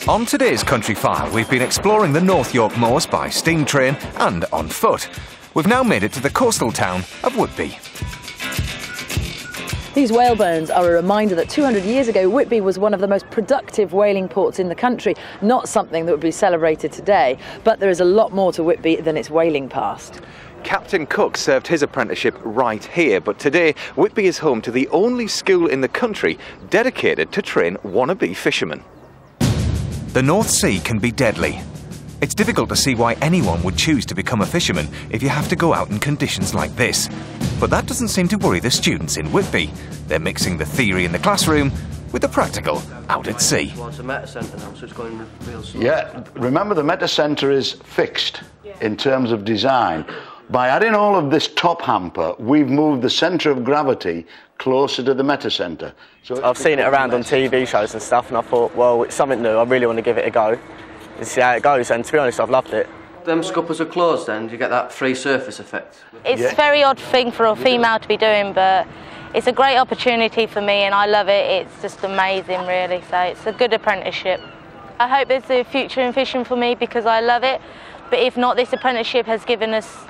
On today's Countryfile, we've been exploring the North York moors by steam train and on foot. We've now made it to the coastal town of Whitby. These whalebones are a reminder that 200 years ago, Whitby was one of the most productive whaling ports in the country, not something that would be celebrated today. But there is a lot more to Whitby than its whaling past. Captain Cook served his apprenticeship right here, but today Whitby is home to the only school in the country dedicated to train wannabe fishermen. The North Sea can be deadly. It's difficult to see why anyone would choose to become a fisherman if you have to go out in conditions like this. But that doesn't seem to worry the students in Whitby. They're mixing the theory in the classroom with the practical out at sea. Yeah, remember the meta centre is fixed in terms of design. By adding all of this top hamper, we've moved the centre of gravity closer to the meta centre. So I've seen it around on TV shows and stuff, and I thought, well, it's something new, I really want to give it a go and see how it goes, and to be honest, I've loved it. Them scuppers are closed then, you get that free surface effect. It's a very odd thing for a female to be doing, but it's a great opportunity for me and I love it. It's just amazing, really, so it's a good apprenticeship. I hope there's a future in fishing for me because I love it. But if not, this apprenticeship has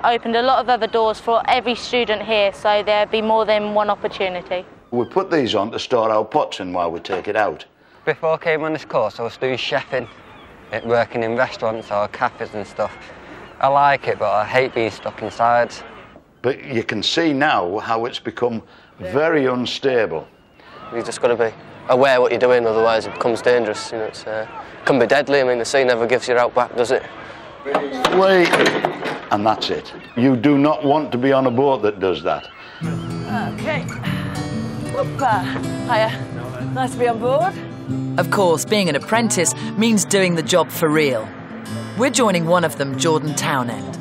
opened a lot of other doors for every student here, so there'll be more than one opportunity. we put these on to store our pots in while we take it out. Before I came on this course, I was doing chefing, working in restaurants or cafes and stuff. I like it, but I hate being stuck inside. But you can see now how it's become very unstable. You've just got to be aware what you're doing, otherwise it becomes dangerous. You know, it can be deadly. I mean, the sea never gives you out back, does it? Wait, and that's it. You do not want to be on a boat that does that. Okay. Whoopa. Hiya. Nice to be on board. Of course, being an apprentice means doing the job for real. We're joining one of them, Jordan Townend.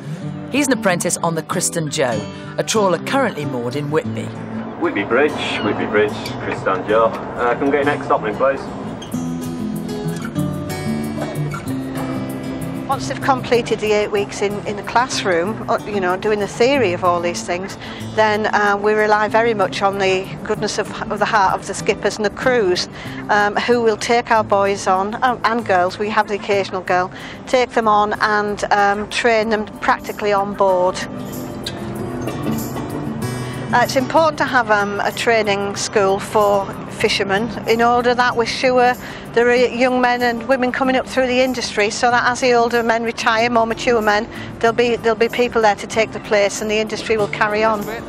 He's an apprentice on the Kristen Joe, a trawler currently moored in Whitby. Whitby Bridge, Kristen Joe. Can we get your next stop in, please? Once they've completed the 8 weeks in the classroom, you know, doing the theory of all these things, then we rely very much on the goodness of the heart of the skippers and the crews, who will take our boys on, and girls, we have the occasional girl, take them on and train them practically on board. It's important to have a training school for fishermen in order that we're sure there are young men and women coming up through the industry, so that as the older men retire, more mature men, there'll be people there to take the place and the industry will carry on. Then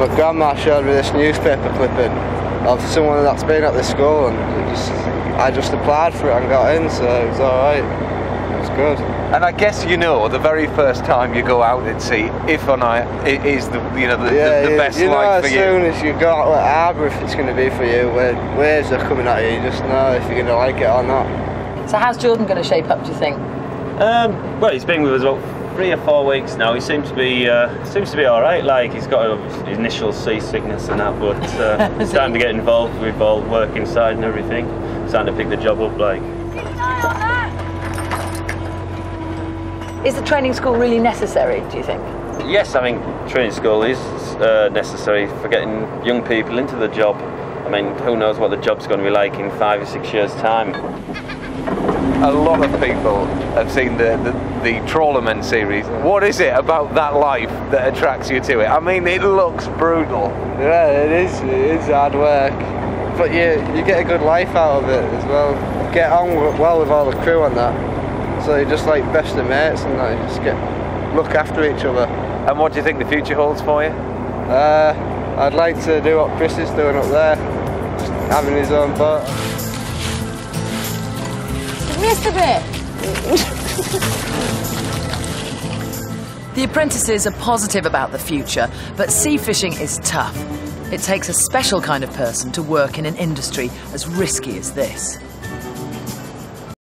my grandma showed me this newspaper clipping of someone that's been at the school, and I just applied for it and got in, so it was alright. It was good. And I guess you know the very first time you go out at sea, if or not, it is the best life for you. As soon as you go out at harbour, if it's going to be for you, when waves are coming at you, you just know if you're going to like it or not. So how's Jordan going to shape up, do you think? Well, he's been with us about 3 or 4 weeks now. He seems to be all right. Like, he's got his initial seasickness and that, but he's starting to get involved with all work inside and everything. Starting to pick the job up, like. Is the training school really necessary, do you think? Yes, I think training school is necessary for getting young people into the job. I mean, who knows what the job's going to be like in 5 or 6 years' time. A lot of people have seen the Trawlermen series. What is it about that life that attracts you to it? I mean, it looks brutal. Yeah, it is hard work, but you get a good life out of it as well. Get on well with all the crew and that. So you're just like best of mates and that, you just look after each other. And what do you think the future holds for you? I'd like to do what Chris is doing up there, just having his own boat. Missed a bit. The apprentices are positive about the future, but sea fishing is tough. It takes a special kind of person to work in an industry as risky as this.